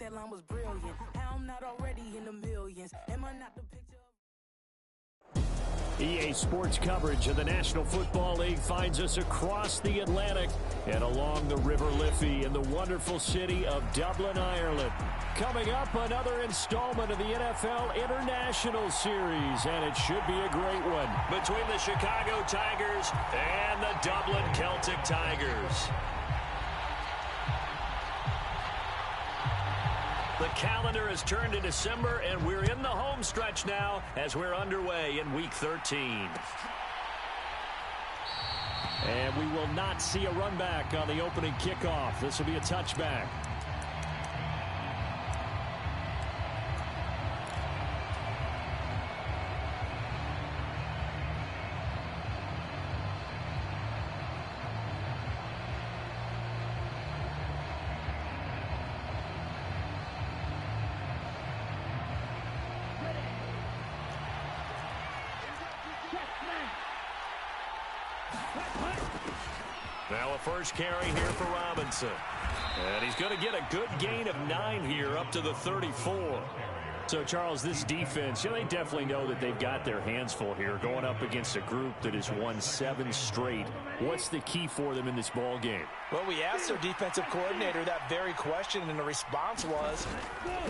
headline was brilliant. How I'm not already in the millions. Am I not the picture of... EA Sports coverage of the National Football League finds us across the Atlantic and along the River Liffey in the wonderful city of Dublin, Ireland. Coming up, another installment of the NFL International Series, and it should be a great one between the Chicago Tigers and the Dublin Celtic Tigers. The calendar has turned to December, and we're in the home stretch now as we're underway in Week 13. And we will not see a run back on the opening kickoff. This will be a touchback. Now a first carry here for Robinson. And he's going to get a good gain of 9 here up to the 34. So, Charles, this defense, they definitely know that they've got their hands full here going up against a group that has won 7 straight. What's the key for them in this ball game? Well, we asked their defensive coordinator that very question, and the response was,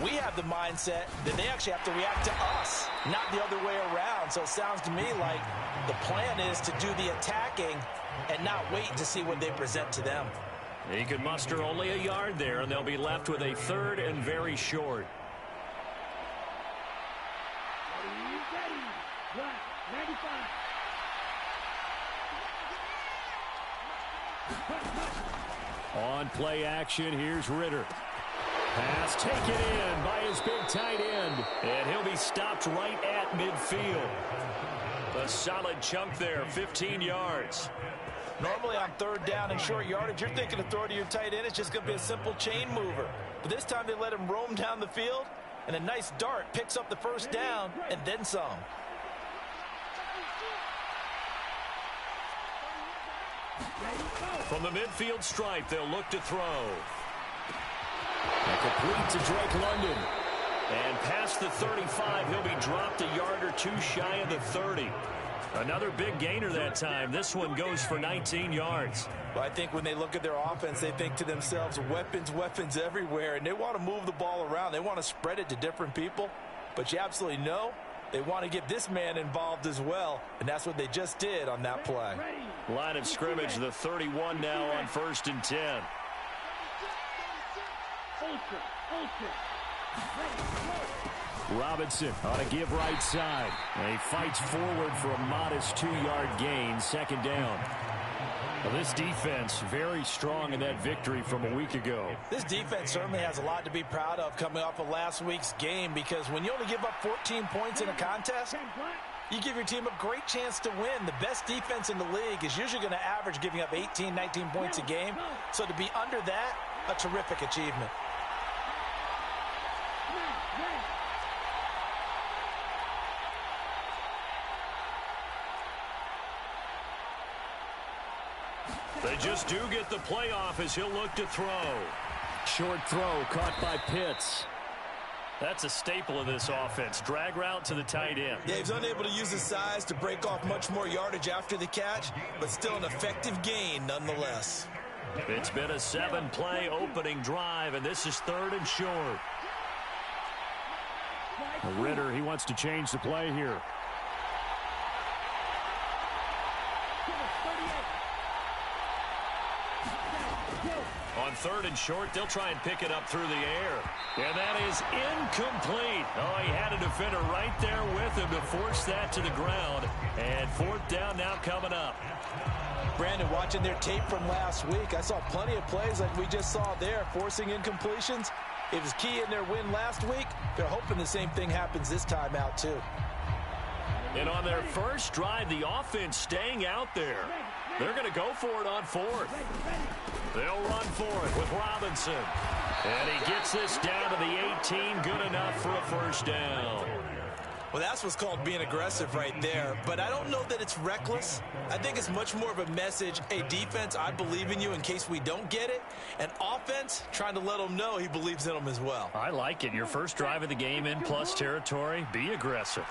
we have the mindset that they actually have to react to us, not the other way around. So it sounds to me like the plan is to do the attacking and not wait to see what they present to them. He could muster only a yard there, and they'll be left with a 3rd and very short. On play action, here's Ritter. Pass taken in by his big tight end, and he'll be stopped right at midfield. A solid chunk there, 15 yards. Normally on 3rd down and short yardage, you're thinking of throwing to your tight end. It's just going to be a simple chain mover. But this time they let him roam down the field, and a nice dart picks up the first down and then some. From the midfield stripe, they'll look to throw. And complete to Drake London. And past the 35, he'll be dropped a yard or 2 shy of the 30. Another big gainer that time. This one goes for 19 yards. Well, I think when they look at their offense, they think to themselves, weapons, weapons everywhere, and they want to move the ball around. They want to spread it to different people, but you absolutely know they want to get this man involved as well, and that's what they just did on that play. Line of scrimmage, the 31 now on 1st and 10. Robinson on a give right side. And he fights forward for a modest 2-yard gain, 2nd down. Well, this defense very strong in that victory from a week ago. This defense certainly has a lot to be proud of coming off of last week's game, because when you only give up 14 points in a contest, you give your team a great chance to win. The best defense in the league is usually going to average giving up 18, 19 points a game. So to be under that, a terrific achievement. They just do get the playoff as he'll look to throw. Short throw caught by Pitts. That's a staple of this offense. Drag route to the tight end. Yeah, he's unable to use his size to break off much more yardage after the catch, but still an effective gain nonetheless. It's been a 7-play opening drive, and this is 3rd and short. Ritter, he wants to change the play here. On 3rd and short, they'll try and pick it up through the air. And that is incomplete. Oh, he had a defender right there with him to force that to the ground. And 4th down now coming up. Brandon, watching their tape from last week, I saw plenty of plays like we just saw there, forcing incompletions. It was key in their win last week. They're hoping the same thing happens this time out, too. And on their first drive, the offense staying out there. They're going to go for it on 4th. They'll run for it with Robinson. And he gets this down to the 18. Good enough for a first down. Well, that's what's called being aggressive right there. But I don't know that it's reckless. I think it's much more of a message, hey, defense, I believe in you in case we don't get it. And offense, trying to let them know he believes in them as well. I like it. Your first drive of the game in plus territory, be aggressive.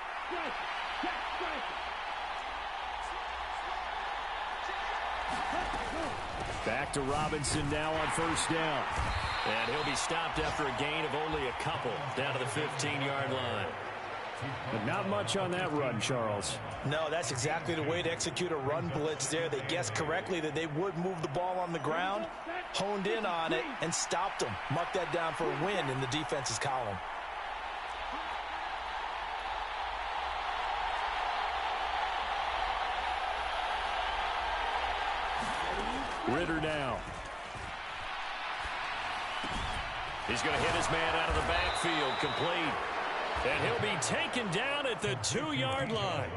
Back to Robinson now on first down. And he'll be stopped after a gain of only a couple down to the 15-yard line. But not much on that run, Charles. No, that's exactly the way to execute a run blitz there. They guessed correctly that they would move the ball on the ground, honed in on it, and stopped them. Mark that down for a win in the defense's column. Ritter now. He's going to hit his man out of the backfield, complete. And he'll be taken down at the 2-yard line.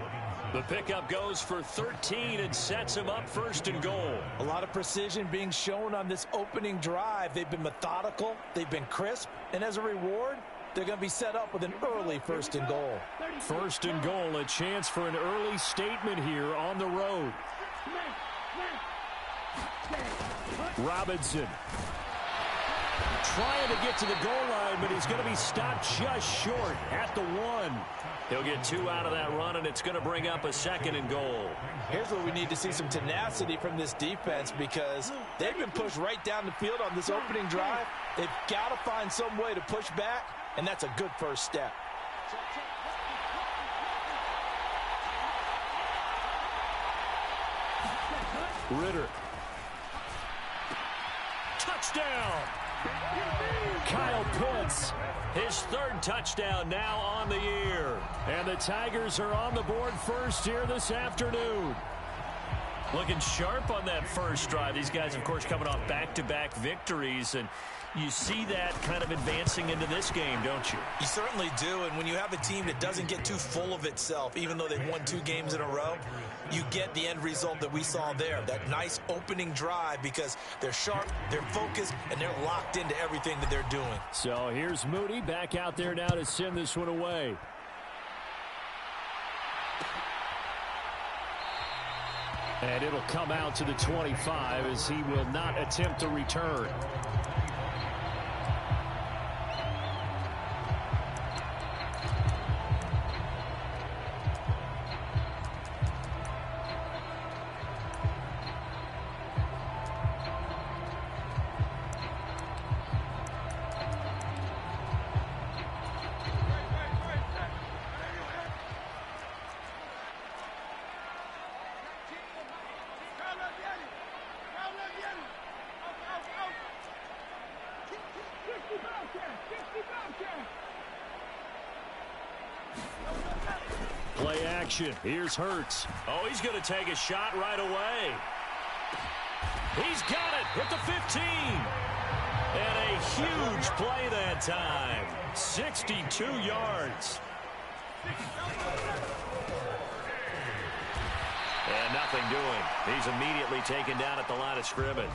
The pickup goes for 13 and sets him up first and goal. A lot of precision being shown on this opening drive. They've been methodical. They've been crisp. And as a reward, they're going to be set up with an early first and goal. First and goal, a chance for an early statement here on the road. Robinson trying to get to the goal line, but he's going to be stopped just short at the 1. He'll get 2 out of that run, and it's going to bring up a second and goal. Here's where we need to see some tenacity from this defense because they've been pushed right down the field on this opening drive. They've got to find some way to push back, and that's a good first step. Ritter. Touchdown! Kyle Pitts, his 3rd touchdown now on the year. And the Tigers are on the board first here this afternoon. Looking sharp on that first drive. These guys, of course, coming off back-to-back victories, and you see that kind of advancing into this game, don't you? You certainly do, and when you have a team that doesn't get too full of itself, even though they've won 2 games in a row, you get the end result that we saw there, that nice opening drive because they're sharp, they're focused, and they're locked into everything that they're doing. So here's Moody back out there now to send this one away. And it'll come out to the 25 as he will not attempt a return. Play action. Here's Hurts. Oh, he's going to take a shot right away. He's got it at the 15. And a huge play that time. 62 yards. And nothing doing. He's immediately taken down at the line of scrimmage.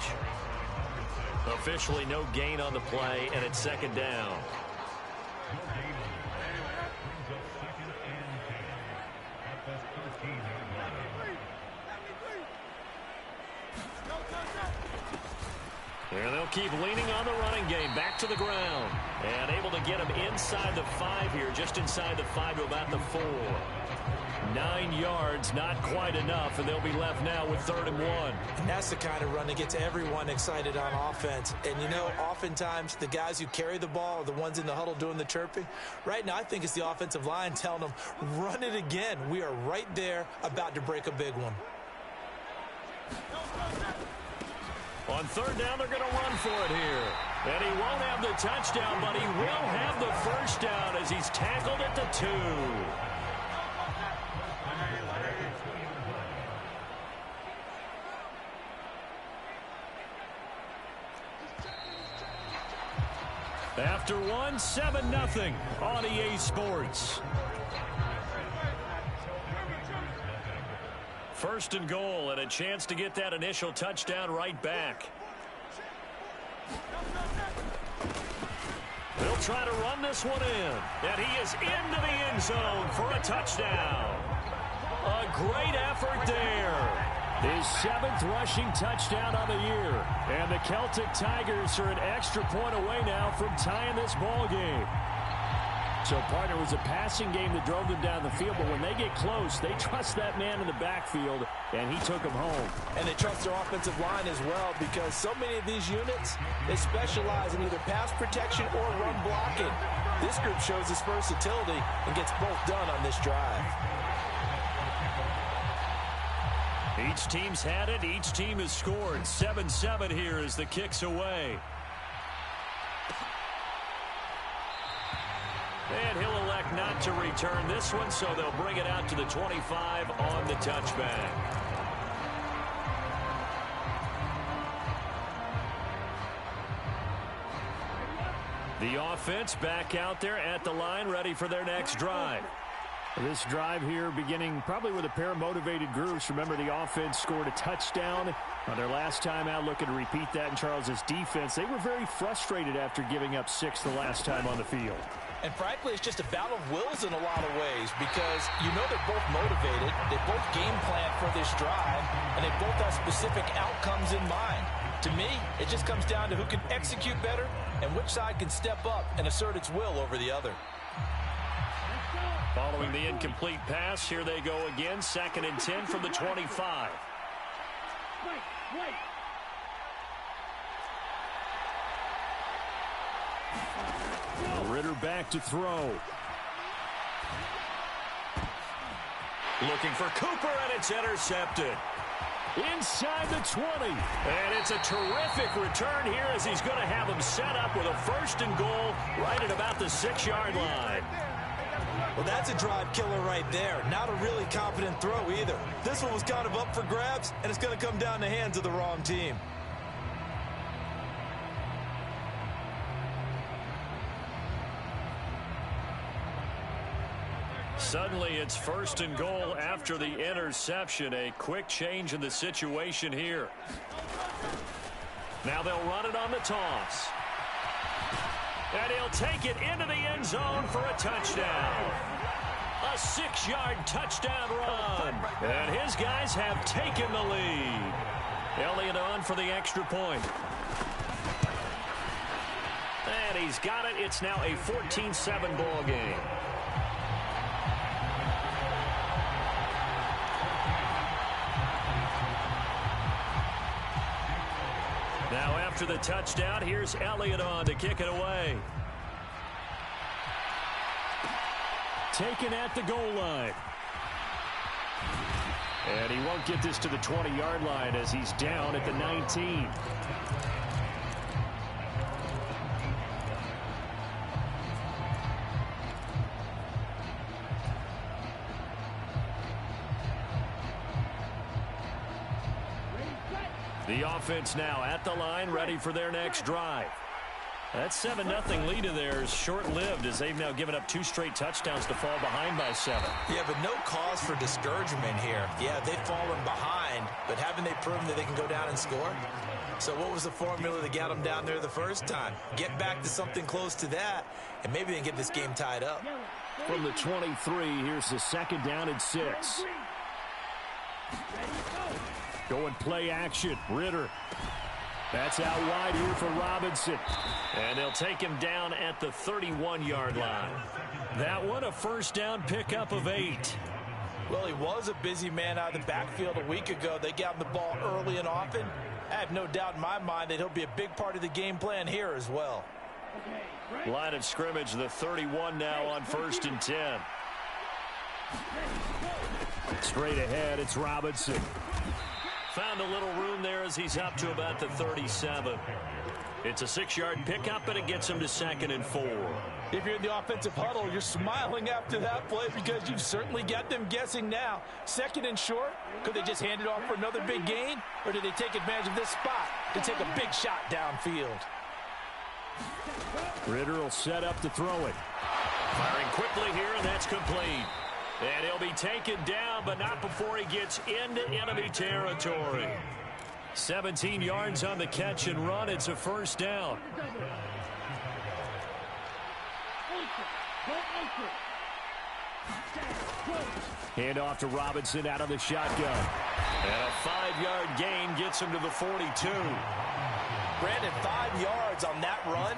Officially no gain on the play, and it's second down. And they'll keep leaning on the running game. Back to the ground. And able to get him inside the 5 here. Just inside the 5 to about the 4. 9 yards, not quite enough. And they'll be left now with 3rd and 1. And that's the kind of run that gets everyone excited on offense. And, you know, oftentimes the guys who carry the ball are the ones in the huddle doing the chirping. Right now, I think it's the offensive line telling them, run it again. We are right there about to break a big one. On 3rd down, they're going to run for it here. And he won't have the touchdown, but he will have the first down as he's tackled at the 2. After 1, 7-0 on EA Sports. 1st and goal and a chance to get that initial touchdown right back. They'll He'll try to run this one in. And he is into the end zone for a touchdown. A great effort there. His 7th rushing touchdown on the year. And the Celtic Tigers are an extra point away now from tying this ball game. So, partner, it was a passing game that drove them down the field, but when they get close, they trust that man in the backfield, and he took them home. And they trust their offensive line as well, because so many of these units, they specialize in either pass protection or run blocking. This group shows its versatility and gets both done on this drive. Each team's had it. Each team has scored. 7-7 here as the kick's away. And he'll elect not to return this one, so they'll bring it out to the 25 on the touchback. The offense back out there at the line, ready for their next drive. This drive here beginning probably with a pair of motivated groups. Remember, the offense scored a touchdown on their last time out, looking to repeat that in Charles's defense. They were very frustrated after giving up 6 the last time on the field. And frankly, it's just a battle of wills in a lot of ways, because you know they're both motivated, they both game plan for this drive, and they both have specific outcomes in mind. To me, it just comes down to who can execute better and which side can step up and assert its will over the other. Following the incomplete pass, here they go again, 2nd and 10 from the 25. Ritter back to throw. Looking for Cooper, and it's intercepted. Inside the 20. And it's a terrific return here as he's going to have him set up with a 1st and goal right at about the 6-yard line. Well, that's a drive killer right there. Not a really confident throw either. This one was kind of up for grabs, and it's going to come down the hands of the wrong team. Suddenly, it's 1st and goal after the interception. A quick change in the situation here. Now they'll run it on the toss. And he'll take it into the end zone for a touchdown. A 6-yard touchdown run. And his guys have taken the lead. Elliott on for the extra point. And he's got it. It's now a 14-7 ball game. Now after the touchdown, here's Elliott on to kick it away. Taken at the goal line. And he won't get this to the 20-yard line as he's down at the 19. The offense now at the line, ready for their next drive. That 7-0 lead of theirs short-lived as they've now given up 2 straight touchdowns to fall behind by 7. Yeah, but no cause for discouragement here. Yeah, they've fallen behind, but haven't they proven that they can go down and score? So what was the formula that got them down there the first time? Get back to something close to that, and maybe they can get this game tied up. From the 23, here's the 2nd down and 6. Going play action. Ritter. That's out wide here for Robinson. And they'll take him down at the 31-yard line. That one a 1st down pickup of 8. Well, he was a busy man out of the backfield a week ago. They got him the ball early and often. I have no doubt in my mind that he'll be a big part of the game plan here as well. Line of scrimmage, the 31 now on 1st and 10. Straight ahead, it's Robinson. Found a little room there as he's up to about the 37. It's a 6-yard pickup, and it gets him to 2nd and 4. If you're in the offensive huddle, you're smiling after that play because you've certainly got them guessing now. 2nd and short, could they just hand it off for another big gain? Or did they take advantage of this spot to take a big shot downfield? Ritter will set up to throw it. Firing quickly here, and that's complete. And he'll be taken down, but not before he gets into enemy territory. 17 yards on the catch and run. It's a 1st down. Hand off to Robinson out of the shotgun. And a 5-yard gain gets him to the 42. Brandon, 5 yards on that run.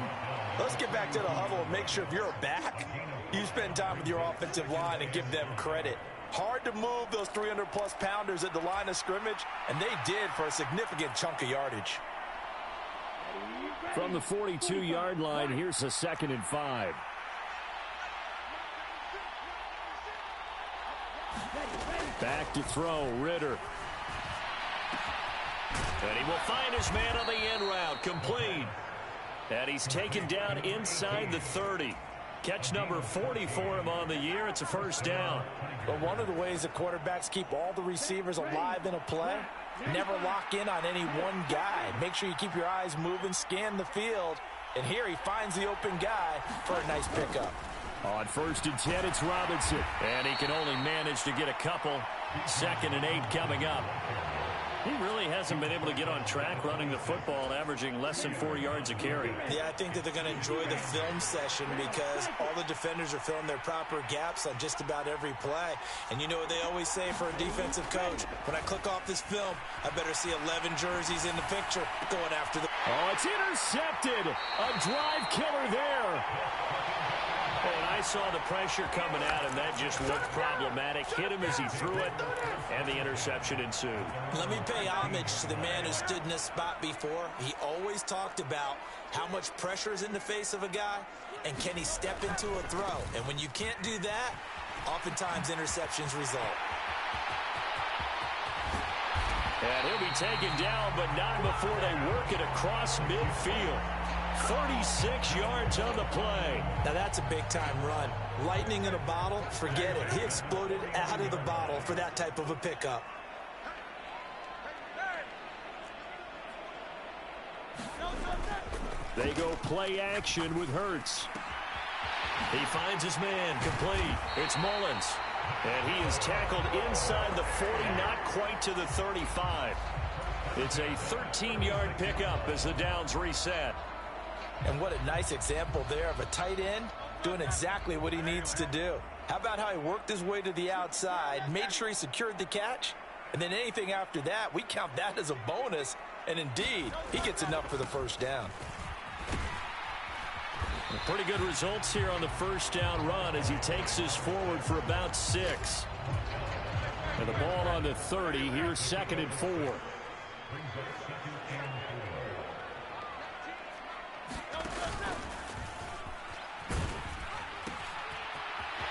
Let's get back to the huddle and make sure if you're a back, you spend time with your offensive line and give them credit. Hard to move those 300-plus pounders at the line of scrimmage, and they did for a significant chunk of yardage. From the 42-yard line, here's a 2nd and 5. Back to throw, Ritter. And he will find his man on the end route, complete. And he's taken down inside the 30. Catch number 40 for him on the year. It's a 1st down. But one of the ways the quarterbacks keep all the receivers alive in a play, never lock in on any one guy. Make sure you keep your eyes moving, scan the field. And here he finds the open guy for a nice pickup. On 1st and 10, it's Robinson. And he can only manage to get a couple. 2nd and 8 coming up. He really hasn't been able to get on track running the football, averaging less than 4 yards a carry. Yeah, I think that they're going to enjoy the film session because all the defenders are filling their proper gaps on just about every play. And you know what they always say for a defensive coach? When I click off this film, I better see 11 jerseys in the picture going after the... Oh, it's intercepted. A drive killer there. And I saw the pressure coming at him. That just looked problematic. Hit him as he threw it, and the interception ensued. Let me pay homage to the man who stood in this spot before. He always talked about how much pressure is in the face of a guy, and can he step into a throw. And when you can't do that, oftentimes interceptions result. And he'll be taken down, but not before they work it across midfield. 36 yards on the play. Now that's a big-time run. Lightning in a bottle, forget it. He exploded out of the bottle for that type of a pickup. They go play action with Hurts. He finds his man, complete. It's Mullins. And he is tackled inside the 40, not quite to the 35. It's a 13-yard pickup as the downs reset. And what a nice example there of a tight end doing exactly what he needs to do. How about how he worked his way to the outside, made sure he secured the catch, and then anything after that, we count that as a bonus. And indeed, he gets enough for the 1st down. Pretty good results here on the 1st down run as he takes this forward for about 6. And the ball on the 30. Here's 2nd and 4.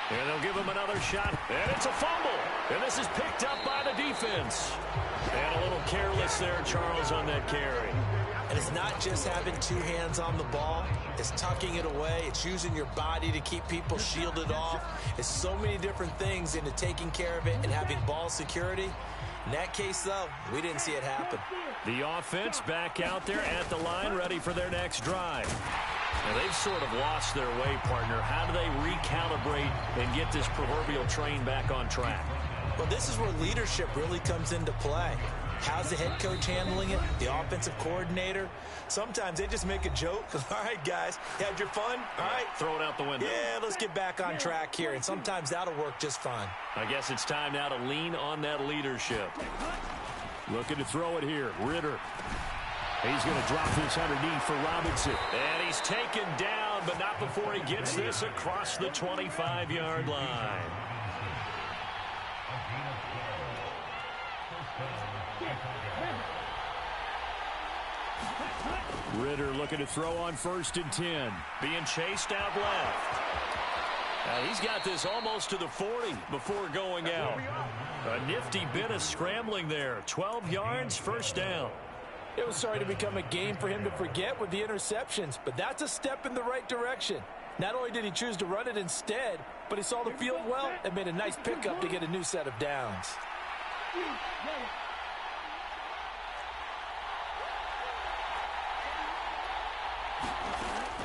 And they'll give him another shot. And it's a fumble. And this is picked up by the defense. And a little careless there, Charles, on that carry. And it's not just having 2 hands on the ball. It's tucking it away. It's using your body to keep people shielded off. It's so many different things into taking care of it and having ball security. In that case, though, we didn't see it happen. The offense back out there at the line, ready for their next drive. Now, they've sort of lost their way, partner. How do they recalibrate and get this proverbial train back on track? Well, this is where leadership really comes into play. How's the head coach handling it? The offensive coordinator? Sometimes they just make a joke. All right, guys, had your fun? All right. Throw it out the window. Yeah, let's get back on track here. And sometimes that'll work just fine. I guess it's time now to lean on that leadership. Looking to throw it here. Ritter. He's going to drop this underneath for Robinson. And he's taken down, but not before he gets this across the 25-yard line. Ritter looking to throw on 1st and 10. Being chased out left. Now he's got this almost to the 40 before going out. A nifty bit of scrambling there. 12 yards, 1st down. It was starting to become a game for him to forget with the interceptions, but that's a step in the right direction. Not only did he choose to run it instead, but he saw the field well and made a nice pickup to get a new set of downs.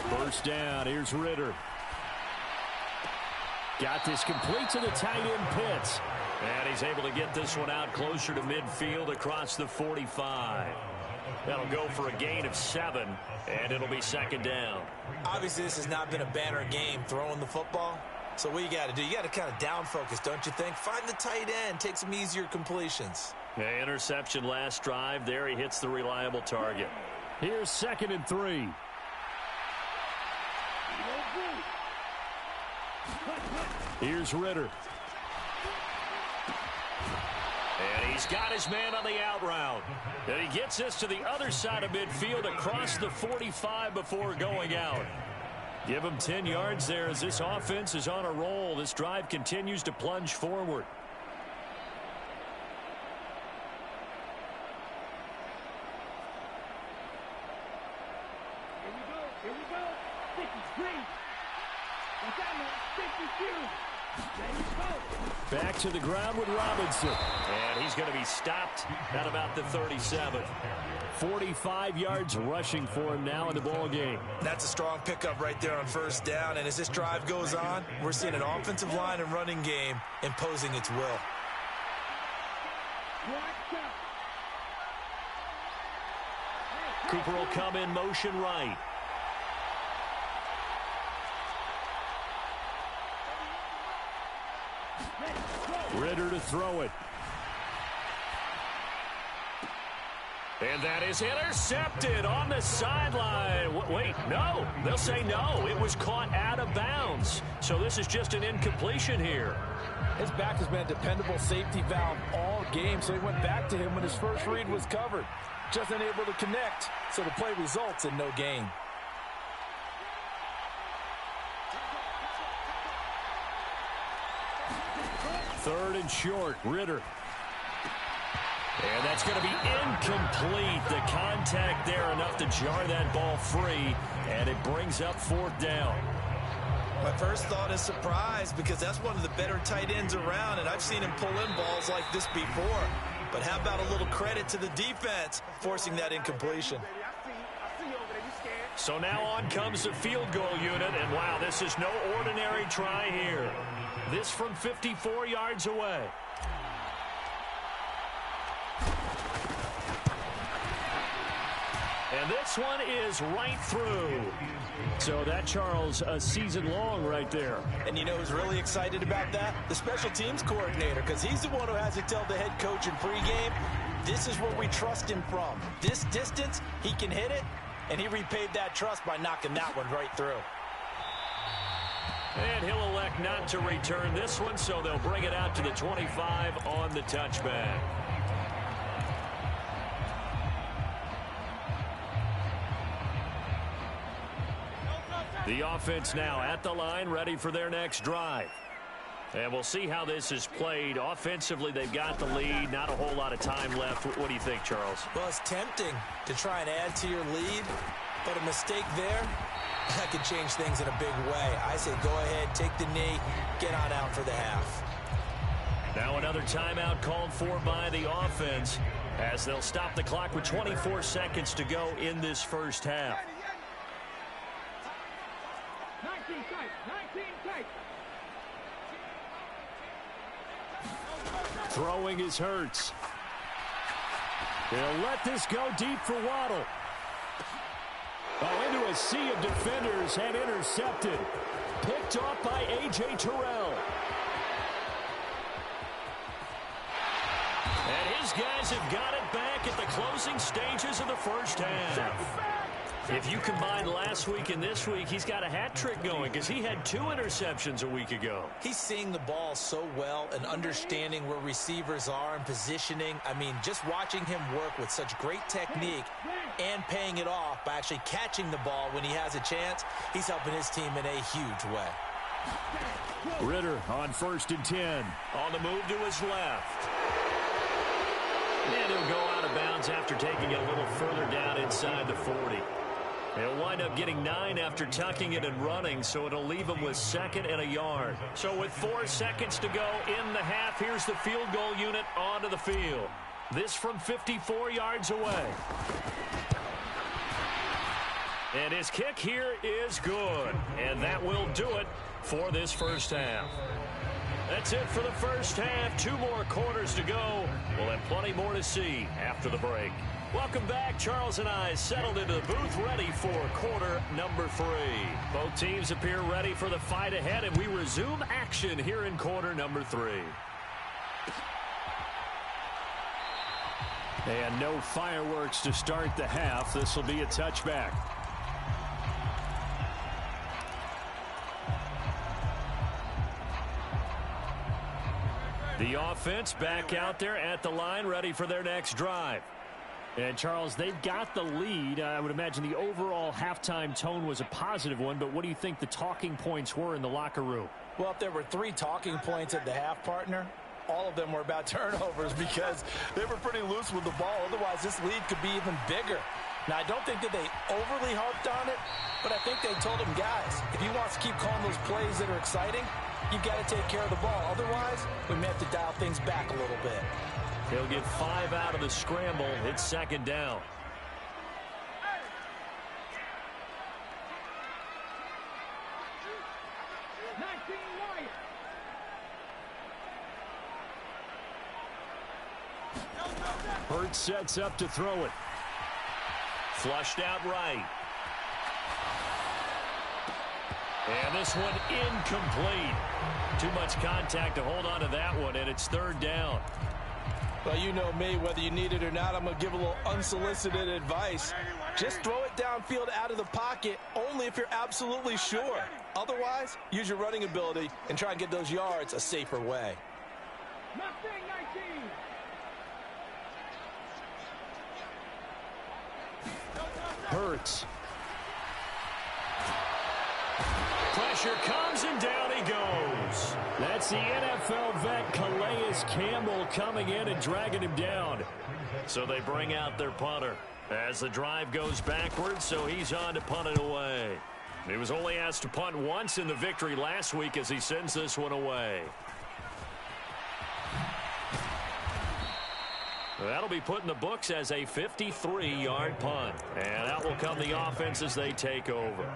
First down, here's Ritter. Got this complete to the tight end Pitts. And he's able to get this one out closer to midfield across the 45. That'll go for a gain of 7, and it'll be second down. Obviously, this has not been a banner game throwing the football. So what you got to do, you got to kind of down focus, don't you think? Find the tight end, take some easier completions. Yeah, interception last drive. There he hits the reliable target. Here's 2nd and 3. Here's Ritter. And he's got his man on the out route. And he gets this to the other side of midfield across the 45 before going out. Give him 10 yards there as this offense is on a roll. This drive continues to plunge forward. Here we go. 53. What's that, man? 52. There you go. Back to the ground with Robinson. And he's going to be stopped at about the 37. 45 yards rushing for him now in the ball game. That's a strong pickup right there on first down. And as this drive goes on, we're seeing an offensive line and running game imposing its will. Cooper will come in motion right. Ritter to throw it. And that is intercepted on the sideline. Wait, no. They'll say no. It was caught out of bounds. So this is just an incompletion here. His back has been a dependable safety valve all game, so he went back to him when his first read was covered. Just unable to connect, so the play results in no gain. Third and short, Ritter. And that's going to be incomplete. The contact there enough to jar that ball free, and it brings up 4th down. My first thought is surprise because that's one of the better tight ends around, and I've seen him pull in balls like this before. But how about a little credit to the defense forcing that incompletion? So now on comes the field goal unit, and wow, this is no ordinary try here. This from 54 yards away. And this one is right through. So that, Charles, a season long right there. And you know who's really excited about that? The special teams coordinator, because he's the one who has to tell the head coach in pregame, this is what we trust him from. This distance, he can hit it, and he repaid that trust by knocking that one right through. And he'll elect not to return this one, so they'll bring it out to the 25 on the touchback. The offense now at the line, ready for their next drive. And we'll see how this is played. Offensively, they've got the lead. Not a whole lot of time left. What do you think, Charles? Well, it's tempting to try and add to your lead, but a mistake there, that could change things in a big way. I say go ahead, take the knee, get on out for the half. Now another timeout called for by the offense as they'll stop the clock with 24 seconds to go in this first half. 19 tight. Throwing is Hurts. They'll let this go deep for Waddle. Oh, into a sea of defenders and intercepted. Picked off by A.J. Terrell. And his guys have got it back at the closing stages of the first half. If you combine last week and this week, he's got a hat trick going because he had 2 interceptions a week ago. He's seeing the ball so well and understanding where receivers are and positioning. I mean, just watching him work with such great technique and paying it off by actually catching the ball when he has a chance, he's helping his team in a huge way. Ritter on 1st and 10. On the move to his left. And he'll go out of bounds after taking it a little further down inside the 40. He'll wind up getting 9 after tucking it and running, so it'll leave him with 2nd and a yard. So with 4 seconds to go in the half, here's the field goal unit onto the field. This from 54 yards away. And his kick here is good. And that will do it for this first half. That's it for the first half. 2 more quarters to go. We'll have plenty more to see after the break. Welcome back. Charles and I settled into the booth ready for quarter number 3. Both teams appear ready for the fight ahead, and we resume action here in quarter number 3. And no fireworks to start the half. This will be a touchback. The offense back out there at the line, ready for their next drive. And, Charles, they've got the lead. I would imagine the overall halftime tone was a positive one, but what do you think the talking points were in the locker room? Well, if there were 3 talking points at the half, partner, all of them were about turnovers because they were pretty loose with the ball. Otherwise, this lead could be even bigger. Now, I don't think that they overly harped on it, but I think they told them, guys, if you want to keep calling those plays that are exciting, you've got to take care of the ball. Otherwise, we may have to dial things back a little bit. He'll get 5 out of the scramble. It's second down. Hurts sets up to throw it. Flushed out right. And this one incomplete. Too much contact to hold on to that one, and it's third down. Well, you know me, whether you need it or not, I'm going to give a little unsolicited advice. Just throw it downfield out of the pocket only if you're absolutely sure. Otherwise, use your running ability and try and get those yards a safer way. Hurts. Pressure comes and down he goes. That's the NFL vet Calais Campbell coming in and dragging him down. So they bring out their punter as the drive goes backwards, so he's on to punt it away. He was only asked to punt once in the victory last week as he sends this one away. That'll be put in the books as a 53-yard punt. And out will come the offense as they take over.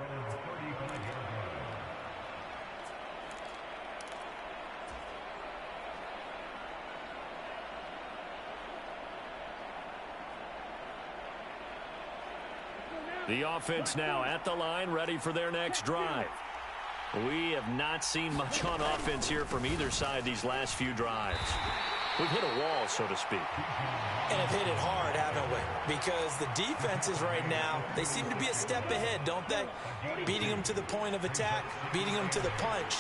The offense now at the line, ready for their next drive. We have not seen much on offense here from either side these last few drives. We've hit a wall, so to speak. And have hit it hard, haven't we? Because the defenses right now, they seem to be a step ahead, don't they? Beating them to the point of attack, beating them to the punch.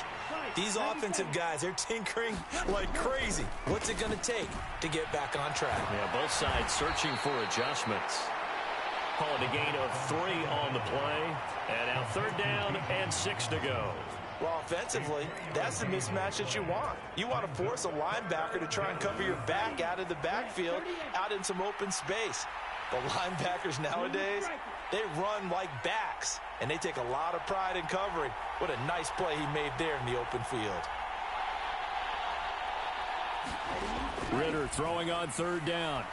These offensive guys, they're tinkering like crazy. What's it going to take to get back on track? Yeah, both sides searching for adjustments. Call it a gain of 3 on the play. And now third down and 6 to go. Well, offensively, that's the mismatch that you want. You want to force a linebacker to try and cover your back out of the backfield, out in some open space. The linebackers nowadays, they run like backs, and they take a lot of pride in covering. What a nice play he made there in the open field. Ritter throwing on third down.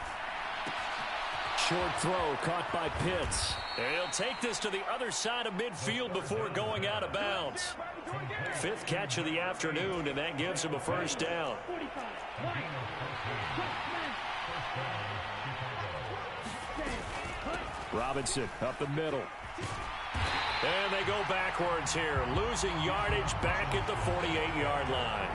Short throw caught by Pitts. And he'll take this to the other side of midfield before going out of bounds. 5th catch of the afternoon, and that gives him a first down. Robinson up the middle. And they go backwards here, losing yardage back at the 48-yard line.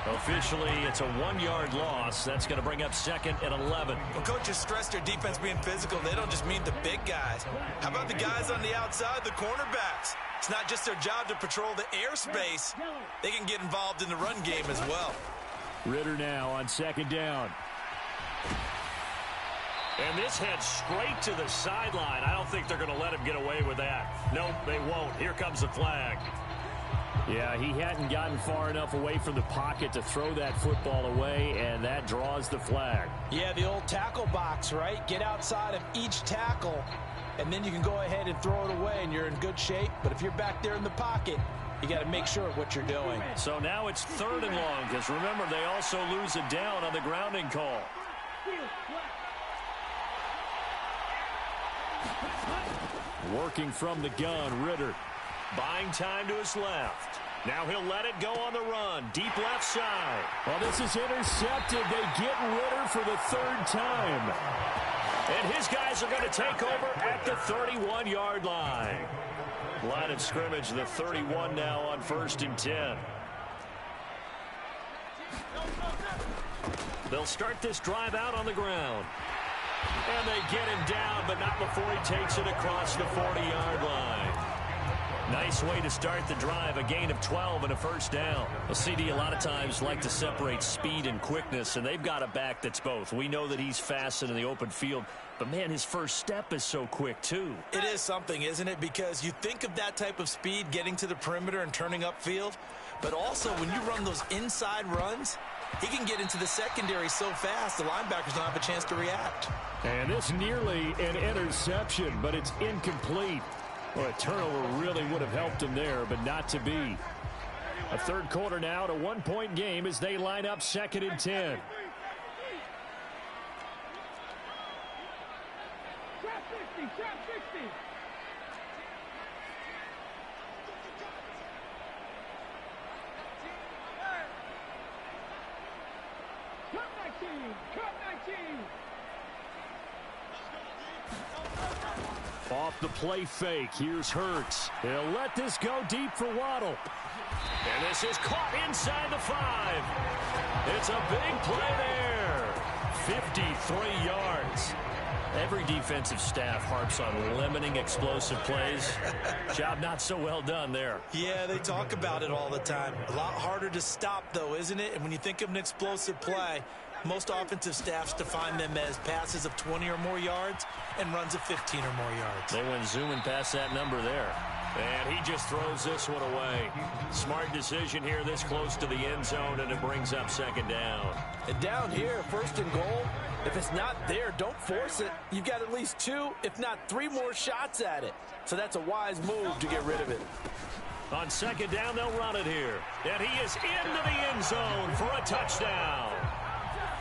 Officially, it's a 1-yard loss. That's going to bring up 2nd and 11. Well, coaches stress their defense being physical. They don't just mean the big guys. How about the guys on the outside, the cornerbacks? It's not just their job to patrol the airspace. They can get involved in the run game as well. Ritter now on 2nd down. And this heads straight to the sideline. I don't think they're going to let him get away with that. Nope, they won't. Here comes the flag. Yeah, he hadn't gotten far enough away from the pocket to throw that football away, and that draws the flag. Yeah, the old tackle box, right? Get outside of each tackle, and then you can go ahead and throw it away, and you're in good shape. But if you're back there in the pocket, you got to make sure of what you're doing. So now it's 3rd and long, because remember, they also lose a down on the grounding call. Working from the gun, Ritter. Buying time to his left. Now he'll let it go on the run. Deep left side. Well, this is intercepted. They get Ritter for the third time. And his guys are going to take over at the 31-yard line. Line of scrimmage, the 31 now on 1st and 10. They'll start this drive out on the ground. And they get him down, but not before he takes it across the 40-yard line. Nice way to start the drive, a gain of 12 and a first down. Well, CD a lot of times like to separate speed and quickness, and they've got a back that's both. We know that he's fast in the open field, but, man, his first step is so quick, too. It is something, isn't it? Because you think of that type of speed getting to the perimeter and turning upfield, but also when you run those inside runs, he can get into the secondary so fast the linebackers don't have a chance to react. And this nearly an interception, but it's incomplete. Well, a turnover really would have helped him there, but not to be. A third quarter now, a 1-point game as they line up 2nd and 10. Trap 60, trap 60. Cut 19, cut 19. Off the play fake, here's Hurts. He'll let this go deep for Waddle. And this is caught inside the 5. It's a big play there. 53 yards. Every defensive staff harps on limiting explosive plays. Job not so well done there. Yeah, they talk about it all the time. A lot harder to stop, though, isn't it? And when you think of an explosive play, most offensive staffs define them as passes of 20 or more yards and runs of 15 or more yards. They went zooming past that number there. And he just throws this one away. Smart decision here this close to the end zone, and it brings up 2nd down. And down here, 1st and goal, if it's not there, don't force it. You've got at least 2, if not 3 more shots at it. So that's a wise move to get rid of it. On 2nd down, they'll run it here. And he is into the end zone for a touchdown.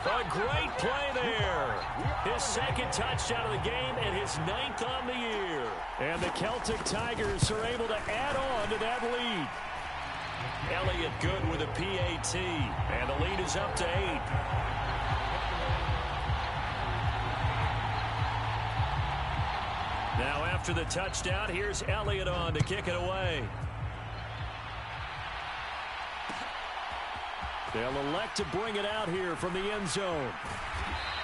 A great play there. His 2nd touchdown of the game and his 9th on the year. And the Celtic Tigers are able to add on to that lead. Elliott good with a PAT. And the lead is up to 8. Now after the touchdown, here's Elliott on to kick it away. They'll elect to bring it out here from the end zone.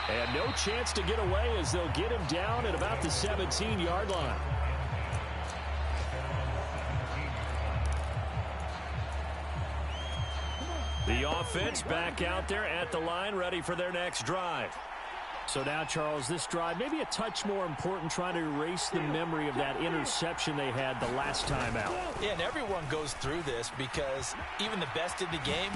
And no chance to get away as they'll get him down at about the 17-yard line. The offense back out there at the line, ready for their next drive. So now, Charles, this drive maybe a touch more important, trying to erase the memory of that interception they had the last time out. Yeah, and everyone goes through this because even the best in the game,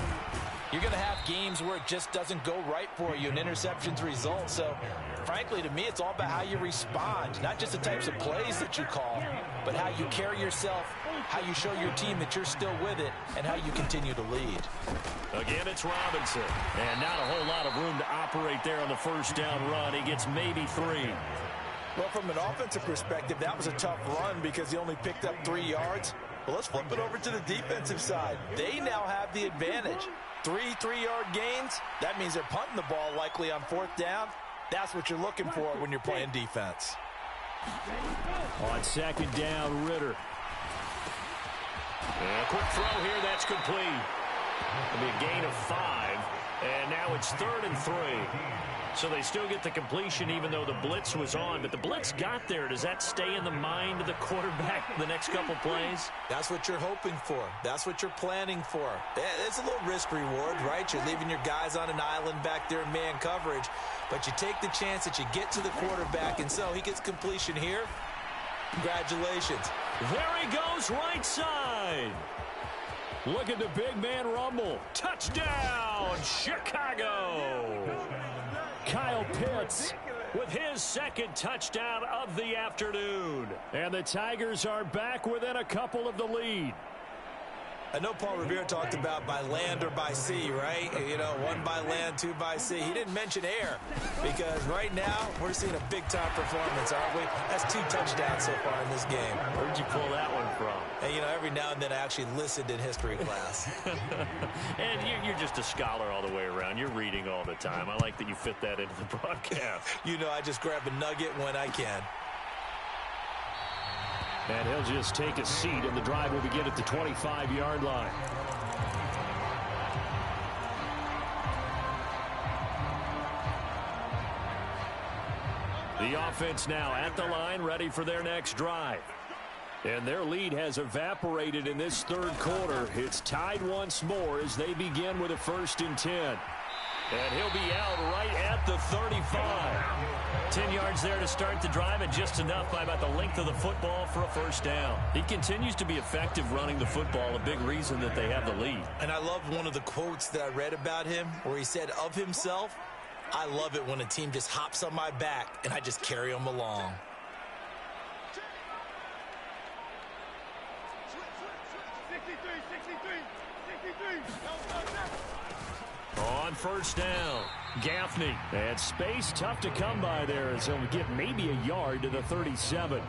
you're going to have games where it just doesn't go right for you, and interceptions result. So, frankly, to me, it's all about how you respond, not just the types of plays that you call, but how you carry yourself, how you show your team that you're still with it, and how you continue to lead. Again, it's Robinson. And not a whole lot of room to operate there on the 1st down run. He gets maybe 3. Well, from an offensive perspective, that was a tough run because he only picked up 3 yards. Well, let's flip it over to the defensive side. They now have the advantage. 3 3-yard gains, that means they're punting the ball likely on 4th down. That's what you're looking for when you're playing defense. On 2nd down, Ritter. And a quick throw here, that's complete. It'll be a gain of 5, and now it's 3rd and 3. So they still get the completion even though the blitz was on. But the blitz got there. Does that stay in the mind of the quarterback the next couple plays? That's what you're hoping for. That's what you're planning for. It's a little risk reward, right? You're leaving your guys on an island back there in man coverage. But you take the chance that you get to the quarterback, and so he gets completion here. Congratulations. There he goes, right side. Look at the big man rumble. Touchdown, Chicago. Kyle Pitts with his 2nd touchdown of the afternoon. And the Tigers are back within a couple of the lead. I know Paul Revere talked about by land or by sea, right? You know, one by land, two by sea. He didn't mention air because right now we're seeing a big-time performance, aren't we? That's 2 touchdowns so far in this game. Where'd you pull that one from? And, you know, every now and then I actually listened in history class. And you're just a scholar all the way around. You're reading all the time. I like that you fit that into the broadcast. You know, I just grab a nugget when I can. And he'll just take a seat, and the drive will begin at the 25-yard line. The offense now at the line, ready for their next drive. And their lead has evaporated in this third quarter. It's tied once more as they begin with a 1st and 10. And he'll be out right at the 35. 10 yards there to start the drive, and just enough by about the length of the football for a 1st down. He continues to be effective running the football, a big reason that they have the lead. And I love one of the quotes that I read about him where he said of himself, "I love it when a team just hops on my back and I just carry them along." On 1st down, Gaffney. And space tough to come by there as he'll get maybe a yard to the 37.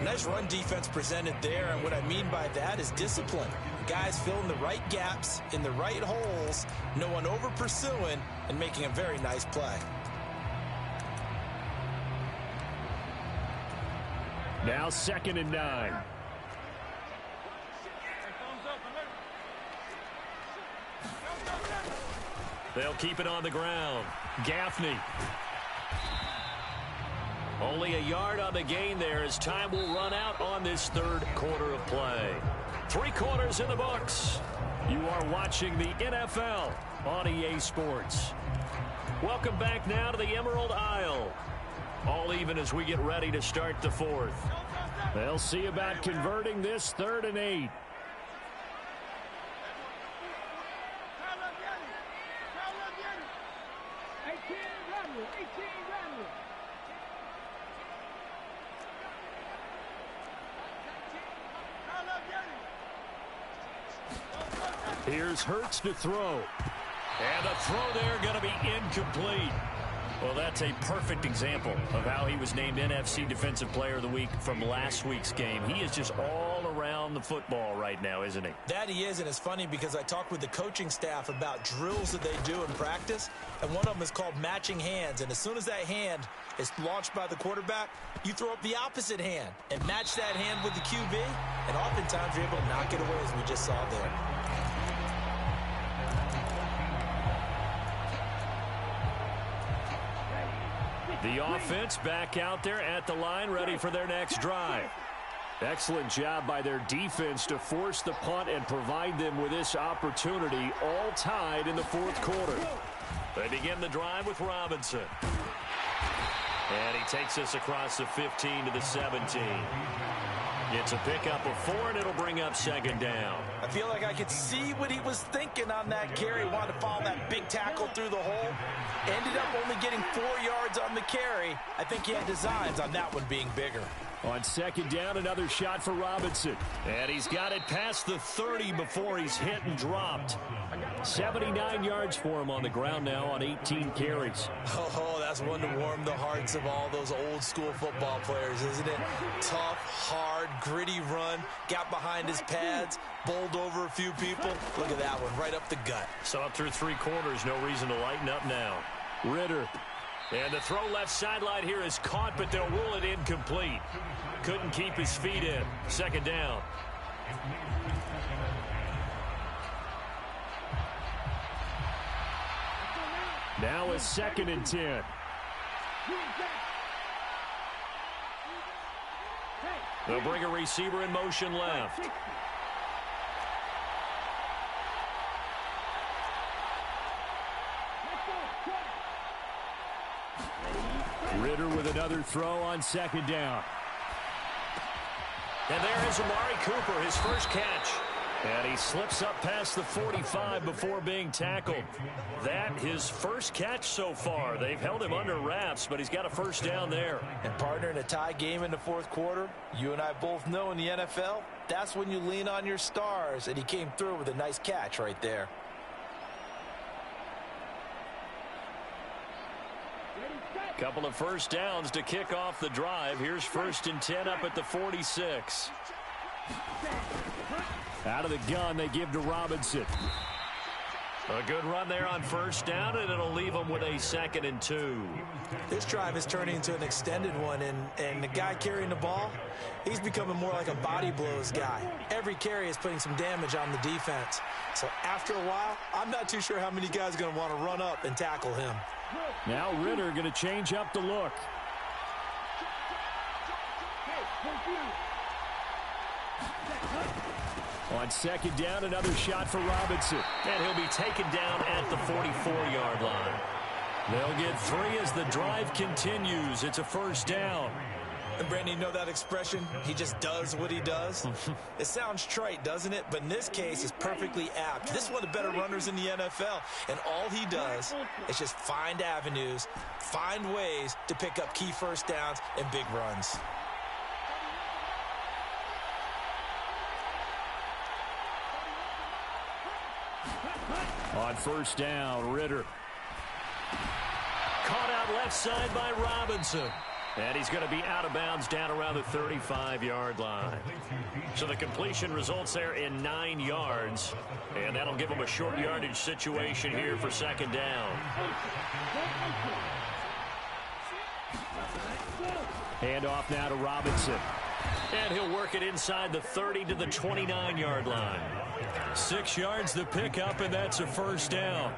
Nice run defense presented there, and what I mean by that is discipline. Guys filling the right gaps in the right holes, no one over pursuing, and making a very nice play. Now 2nd and 9. They'll keep it on the ground. Gaffney. Only a yard on the gain there as time will run out on this third quarter of play. 3 quarters in the books. You are watching the NFL on EA Sports. Welcome back now to the Emerald Isle. All even as we get ready to start the 4th. They'll see about converting this 3rd and 8. Here's Hurts to throw. And the throw there going to be incomplete. Well, that's a perfect example of how he was named NFC Defensive Player of the Week from last week's game. He is just all around the football right now, isn't he? That he is, and it's funny because I talked with the coaching staff about drills that they do in practice, and one of them is called matching hands. And as soon as that hand is launched by the quarterback, you throw up the opposite hand and match that hand with the QB, and oftentimes you're able to knock it away, as we just saw there. The offense back out there at the line, ready for their next drive. Excellent job by their defense to force the punt and provide them with this opportunity, all tied in the 4th quarter. They begin the drive with Robinson. And he takes us across the 15 to the 17. Gets a pickup of 4, and it'll bring up 2nd down. I feel like I could see what he was thinking on that carry. Wanted to follow that big tackle through the hole. Ended up only getting 4 yards on the carry. I think he had designs on that one being bigger. On 2nd down, another shot for Robinson. And he's got it past the 30 before he's hit and dropped. 79 yards for him on the ground now on 18 carries. Oh, that's one to warm the hearts of all those old school football players, isn't it? Tough, hard, gritty run. Got behind his pads, bowled over a few people. Look at that one, right up the gut. So up through 3 quarters, no reason to lighten up now. Ritter. And the throw left sideline here is caught, but they'll rule it incomplete. Couldn't keep his feet in. 2nd down. Now a 2nd and 10. They'll bring a receiver in motion left. Ritter with another throw on 2nd down. And there is Amari Cooper, his first catch. And he slips up past the 45 before being tackled. That his first catch so far. They've held him under wraps, but he's got a 1st down there. And partner, in a tie game in the 4th quarter, you and I both know in the NFL, That's when you lean on your stars, and he came through with a nice catch right there. Couple of first downs to kick off the drive. Here's 1st and 10 up at the 46. Out of the gun, they give to Robinson. A good run there on 1st down, and it'll leave them with a 2nd and 2. This drive is turning into an extended one, and the guy carrying the ball, he's becoming more like a body blows guy. Every carry is putting some damage on the defense. So after a while, I'm not too sure how many guys are going to want to run up and tackle him. Now Ritter going to change up the look. On 2nd down, another shot for Robinson. And he'll be taken down at the 44-yard line. They'll get 3 as the drive continues. It's a 1st down. And Brandon, you know that expression? He just does what he does. It sounds trite, doesn't it? But in this case, it's perfectly apt. This is one of the better runners in the NFL. And all he does is just find avenues, find ways to pick up key 1st downs and big runs. On 1st down, Ritter. Caught out left side by Robinson. And he's going to be out of bounds down around the 35-yard line. So the completion results there in 9 yards. And that'll give him a short yardage situation here for 2nd down. Handoff now to Robinson. And he'll work it inside the 30 to the 29-yard line. 6 yards to pick up, and that's a 1st down.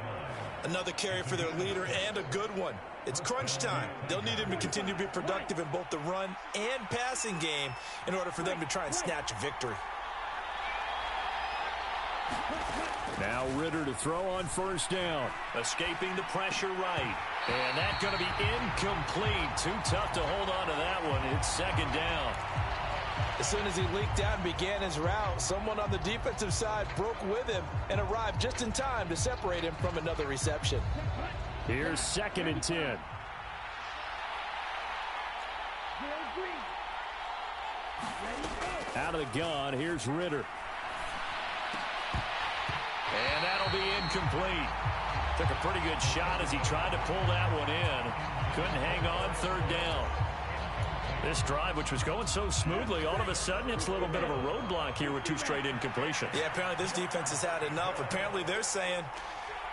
Another carry for their leader, and a good one. It's crunch time. They'll need him to continue to be productive in both the run and passing game in order for them to try and snatch a victory. Now Ritter to throw on 1st down. Escaping the pressure right. And that's going to be incomplete. Too tough to hold on to that one. It's 2nd down. As soon as he leaked out and began his route, someone on the defensive side broke with him and arrived just in time to separate him from another reception. Here's 2nd and 10. Out of the gun, here's Ritter. And that'll be incomplete. Took a pretty good shot as he tried to pull that one in. Couldn't hang on. 3rd down. This drive, which was going so smoothly, all of a sudden it's a little bit of a roadblock here with 2 straight incompletions. Yeah, apparently this defense has had enough. Apparently they're saying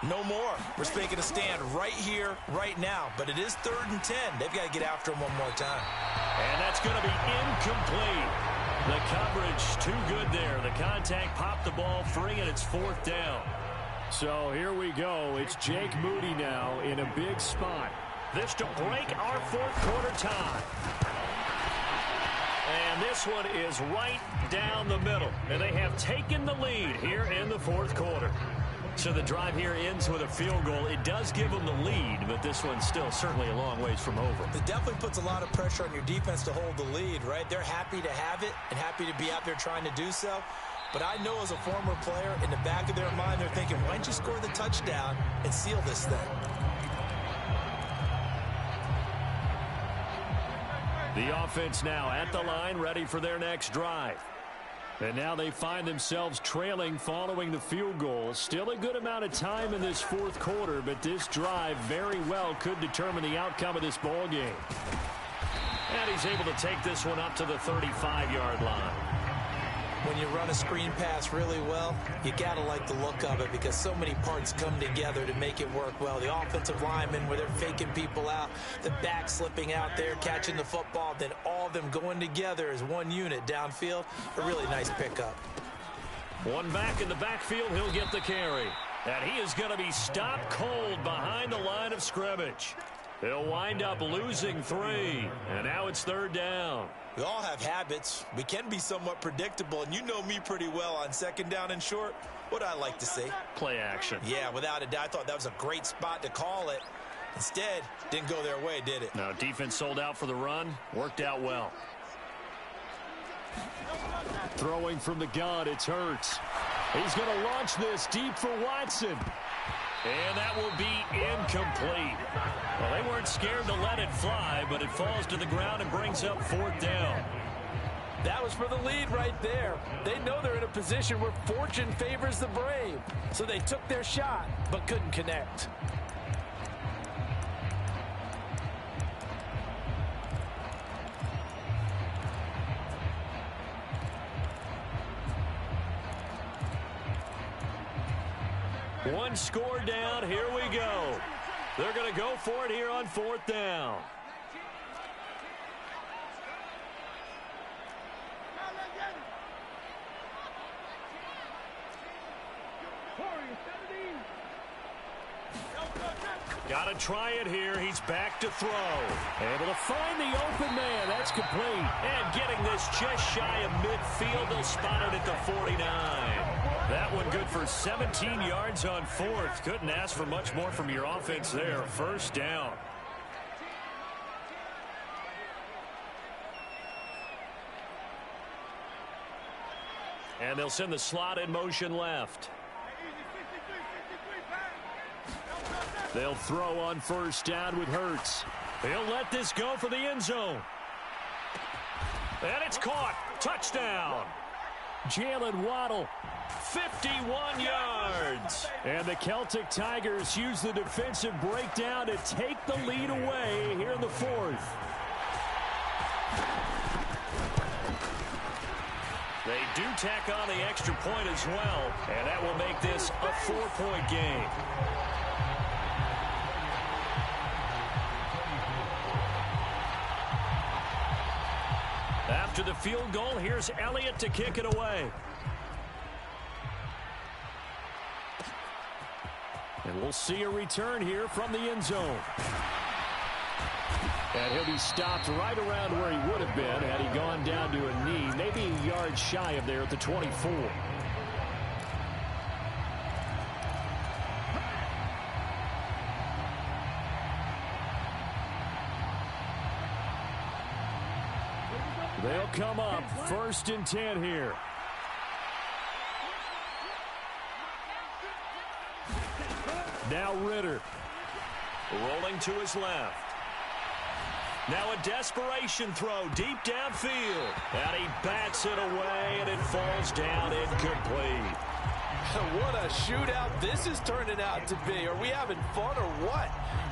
no more. We're making a stand right here, right now. But it is 3rd and 10. They've got to get after him one more time. And that's going to be incomplete. The coverage too good there. The contact popped the ball free, and it's 4th down. So here we go. It's Jake Moody now in a big spot. This to break our 4th quarter tie. And this one is right down the middle. And they have taken the lead here in the 4th quarter. So the drive here ends with a field goal. It does give them the lead, but this one's still certainly a long ways from over. It definitely puts a lot of pressure on your defense to hold the lead, right? They're happy to have it and happy to be out there trying to do so. But I know as a former player, in the back of their mind, they're thinking, why don't you score the touchdown and seal this thing? The offense now at the line, ready for their next drive. And now they find themselves trailing following the field goal. Still a good amount of time in this 4th quarter, but this drive very well could determine the outcome of this ball game. And he's able to take this one up to the 35-yard line. When you run a screen pass really well, you got to like the look of it because so many parts come together to make it work well. The offensive linemen, where they're faking people out, the back slipping out there, catching the football, then all of them going together as one unit downfield. A really nice pickup. One back in the backfield, he'll get the carry. And he is going to be stopped cold behind the line of scrimmage. He'll wind up losing 3, and now it's 3rd down. We all have habits. We can be somewhat predictable, and you know me pretty well on 2nd down and short. What I like to see? Play action. Yeah, without a doubt. I thought that was a great spot to call it. Instead, didn't go their way, did it? No, defense sold out for the run. Worked out well. Throwing from the gun, it's Hurts. He's going to launch this deep for Watson. And that will be incomplete. Well, they weren't scared to let it fly, but it falls to the ground and brings up 4th down. That was for the lead right there. They know they're in a position where fortune favors the brave. So they took their shot, but couldn't connect. One score down. Here we go. They're going to go for it here on 4th down. Got to try it here. He's back to throw. Able to find the open man. That's complete. And getting this just shy of midfield. They'll spot it at the 49. That one good for 17 yards on 4th. Couldn't ask for much more from your offense there. 1st down. And they'll send the slot in motion left. They'll throw on 1st down with Hurts. He'll let this go for the end zone. And it's caught. Touchdown. Jalen Waddle, 51 yards. And the Celtic Tigers use the defensive breakdown to take the lead away here in the 4th. They do tack on the extra point as well, and that will make this a 4-point game. After the field goal, here's Elliott to kick it away. And we'll see a return here from the end zone. And he'll be stopped right around where he would have been had he gone down to a knee, maybe a yard shy of there at the 24. They'll come up 1st and 10 here. Now Ritter. Rolling to his left. Now a desperation throw deep downfield. And he bats it away, and it falls down incomplete. What a shootout this is turning out to be. Are we having fun or what?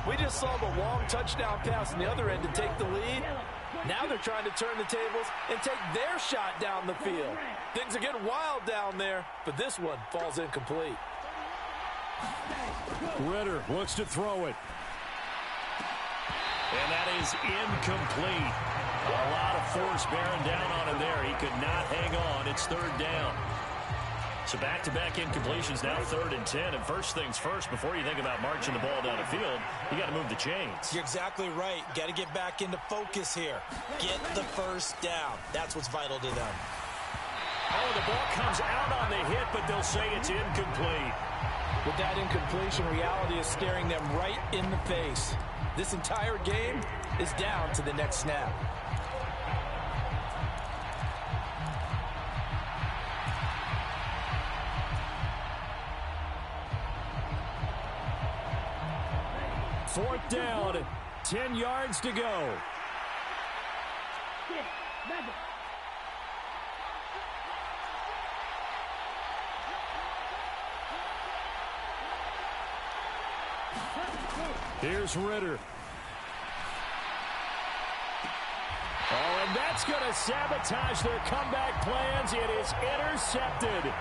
We just saw the long touchdown pass on the other end to take the lead. Now they're trying to turn the tables and take their shot down the field. Things are getting wild down there, but this one falls incomplete. Ritter looks to throw it. And that is incomplete. A lot of force bearing down on him there. He could not hang on. It's 3rd down. So back-to-back incompletions, now 3rd and 10. And first things first, before you think about marching the ball down the field, you got to move the chains. You're exactly right. Got to get back into focus here. Get the 1st down. That's what's vital to them. Oh, the ball comes out on the hit, but they'll say it's incomplete. With that incompletion, reality is staring them right in the face. This entire game is down to the next snap. Fourth down, 10 yards to go. Here's Ritter. Oh, and that's going to sabotage their comeback plans. It is intercepted.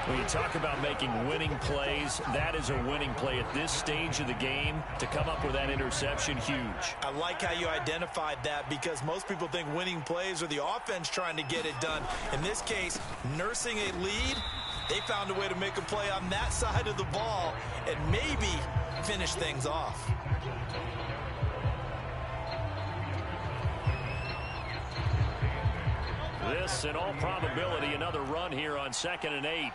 When you talk about making winning plays, that is a winning play at this stage of the game. To come up with that interception, huge. I like how you identified that, because most people think winning plays are the offense trying to get it done. In this case, nursing a lead, they found a way to make a play on that side of the ball and maybe finish things off. This, in all probability, another run here on 2nd and 8.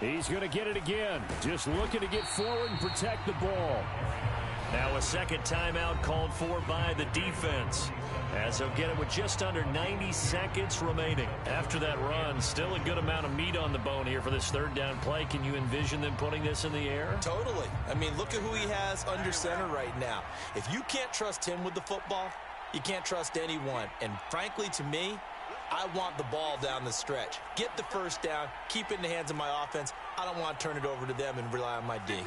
He's going to get it again. Just looking to get forward and protect the ball. Now a second timeout called for by the defense, as they'll get it with just under 90 seconds remaining. After that run, still a good amount of meat on the bone here for this third down play. Can you envision them putting this in the air? Totally. I mean, look at who he has under center right now. If you can't trust him with the football, you can't trust anyone. And frankly, to me, I want the ball down the stretch. Get the first down, keep it in the hands of my offense. I don't want to turn it over to them and rely on my D. 63.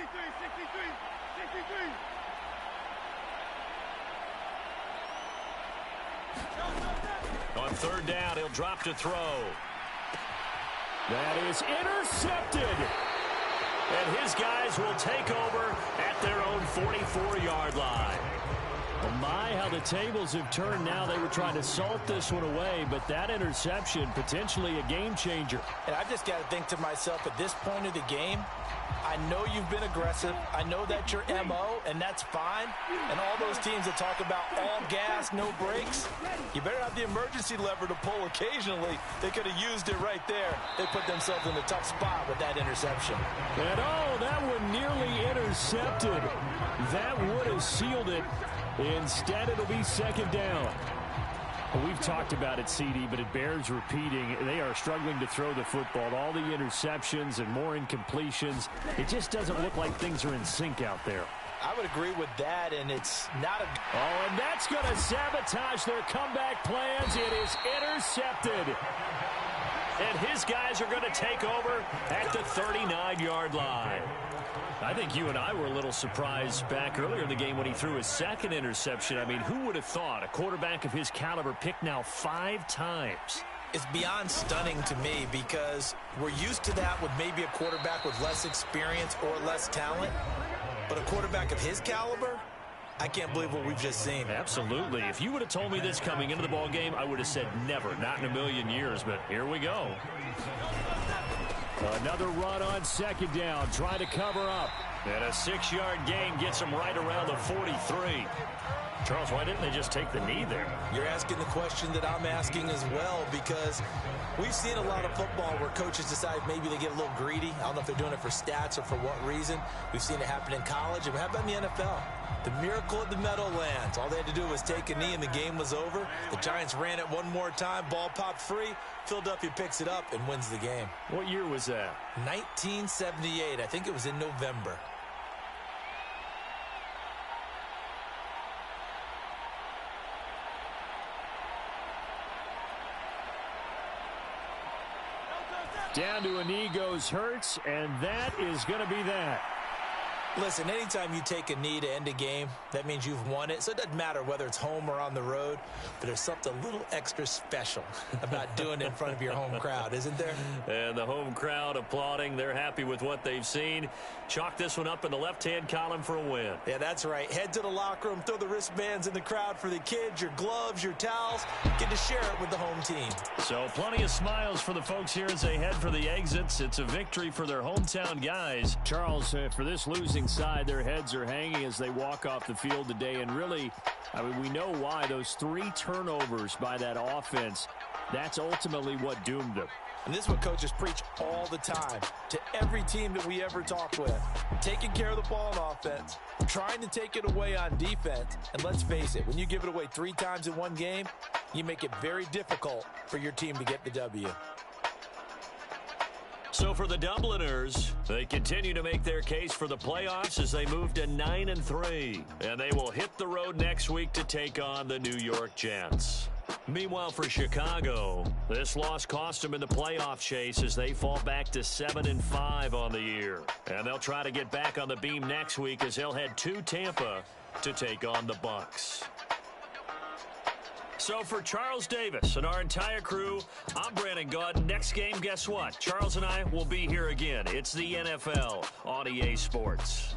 On third down, he'll drop to throw. That is intercepted. And his guys will take over at their own 44-yard line. Well, my, how the tables have turned now. They were trying to salt this one away, but that interception, potentially a game changer. And I've just got to think to myself, at this point of the game, I know you've been aggressive. I know that's your MO, and that's fine. And all those teams that talk about all gas, no brakes, you better have the emergency lever to pull occasionally. They could have used it right there. They put themselves in a tough spot with that interception. And oh, that one nearly intercepted. That would have sealed it. Instead, it'll be second down. Well, we've talked about it, CD, but it bears repeating. They are struggling to throw the football. All the interceptions and more incompletions. It just doesn't look like things are in sync out there. I would agree with that, and it's not a... Oh, and that's going to sabotage their comeback plans. It is intercepted. And his guys are going to take over at the 39-yard line. I think you and I were a little surprised back earlier in the game when he threw his second interception. I mean, who would have thought a quarterback of his caliber picked now 5 times? It's beyond stunning to me because we're used to that with maybe a quarterback with less experience or less talent. But a quarterback of his caliber, I can't believe what we've just seen. Absolutely. If you would have told me this coming into the ball game, I would have said never, not in a million years. But here we go. Another run on second down. Try to cover up. And a 6-yard gain gets him right around the 43. Charles, why didn't they just take the knee there? You're asking the question that I'm asking as well, because we've seen a lot of football where coaches decide maybe they get a little greedy. I don't know if they're doing it for stats or for what reason. We've seen it happen in college. And how about in the NFL? The miracle of the Meadowlands. All they had to do was take a knee and the game was over. The Giants ran it one more time. Ball popped free. Philadelphia picks it up and wins the game. What year was that? 1978. I think it was in November. Down to a knee goes Hurts, and that is going to be that. Listen, anytime you take a knee to end a game, that means you've won it. So it doesn't matter whether it's home or on the road, but there's something a little extra special about doing it in front of your home crowd, isn't there? And the home crowd applauding. They're happy with what they've seen. Chalk this one up in the left-hand column for a win. Yeah, that's right. Head to the locker room, throw the wristbands in the crowd for the kids, your gloves, your towels. Get to share it with the home team. So plenty of smiles for the folks here as they head for the exits. It's a victory for their hometown guys. Charles, for this losing side, their heads are hanging as they walk off the field today. And really, I mean, we know why. Those 3 turnovers by that offense, that's ultimately what doomed them. And this is what coaches preach all the time to every team that we ever talk with. Taking care of the ball on offense, trying to take it away on defense. And let's face it, when you give it away 3 times in one game, you make it very difficult for your team to get the W. So for the Dubliners, they continue to make their case for the playoffs as they move to 9-3. And they will hit the road next week to take on the New York Jets. Meanwhile, for Chicago, this loss cost them in the playoff chase as they fall back to 7-5 on the year. And they'll try to get back on the beam next week as they'll head to Tampa to take on the Bucs. So for Charles Davis and our entire crew, I'm Brandon Gaudin. Next game, guess what? Charles and I will be here again. It's the NFL on EA Sports.